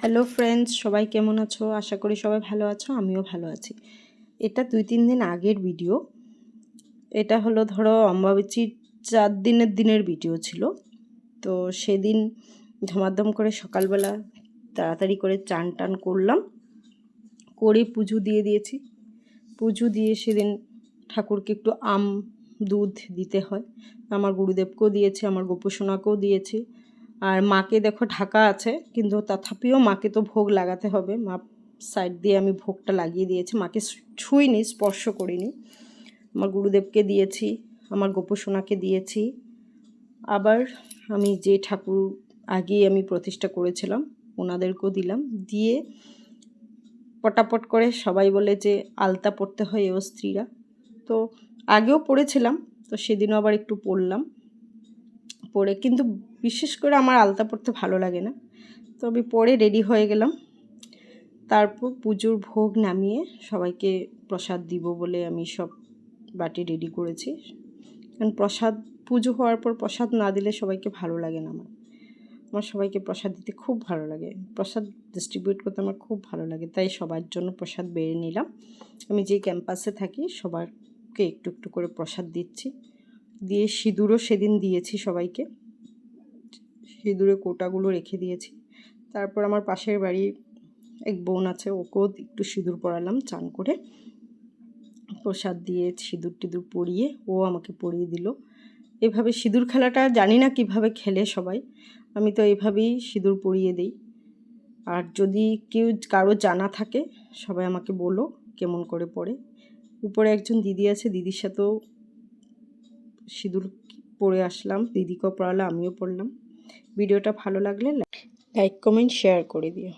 Hello friends, সবাই কেমন আছো? আশা করি সবাই ভালো আছো, আমিও ভালো আছি। এটা 2-3 দিন আগের ভিডিও। এটা হলো ধরো অম্বাবুচির 4 দিনের ভিডিও ছিল। তো সেদিন ধমাধম করে সকালবেলা তাড়াতাড়ি করে চান টান করলাম, করে পুজো দিয়ে দিয়েছি। পুজো দিয়ে সেদিন ঠাকুরকে একটু দুধ দিতে হয়। আমার গুরুদেবকেও দিয়েছি, আমার গোপসোনাকেও দিয়েছি। আর মাকে দেখো ঢাকা আছে, কিন্তু তথাপিও মাকে তো ভোগ লাগাতে হবে। মা সাইড দিয়ে আমি ভোগটা লাগিয়ে দিয়েছি, মাকে ছুঁইনি, স্পর্শ করিনি। আমার গুরুদেবকে দিয়েছি, আমার গোপসোনাকে দিয়েছি। আবার আমি যে ঠাকুর আগে আমি প্রতিষ্ঠা করেছিলাম ওনাদেরকেও দিলাম। দিয়ে পটাপট করে সবাই বলে যে আলতা পড়তে হয় এও স্ত্রীরা, তো আগেও পড়েছিলাম, তো সেদিনও আবার একটু পড়লাম। পরে কিন্তু বিশেষ করে আমার আলতা পড়তে ভালো লাগে না, তো আমি পরে রেডি হয়ে গেলাম। তারপর পুজোর ভোগ নামিয়ে সবাইকে প্রসাদ দিব বলে আমি সব বাটি রেডি করেছি। কারণ পুজো হওয়ার পর প্রসাদ না দিলে সবাইকে ভালো লাগে না। আমার সবাইকে প্রসাদ দিতে খুব ভালো লাগে, প্রসাদ ডিস্ট্রিবিউট করতে আমার খুব ভালো লাগে, তাই সবার জন্য প্রসাদ বেড়ে নিলাম। আমি যে ক্যাম্পাসে থাকি সবাইকে একটু একটু করে প্রসাদ দিচ্ছি। দিয়ে সিঁদুরও সেদিন দিয়েছি সবাইকে, সিঁদুরে কোটাগুলো রেখে দিয়েছি। তারপর আমার পাশের বাড়ির এক বোন আছে, ওকেও একটু সিঁদুর পরালাম চান করে, প্রসাদ দিয়ে সিঁদুর পরিয়ে ও আমাকে পরিয়ে দিল। এভাবে সিঁদুর খেলাটা জানি না কিভাবে খেলে সবাই, আমি তো এইভাবেই সিঁদুর পরিয়ে দিই। আর যদি কারো জানা থাকে সবাই আমাকে বলো কেমন করে পড়ে। উপরে একজন দিদি আছে, দিদির সাথেও সিঁদুর পরে আসলাম, দিদিকেও পড়ালো, আমিও পড়লাম। ভিডিওটা ভালো লাগলে লাইক কমেন্ট শেয়ার করে দিও।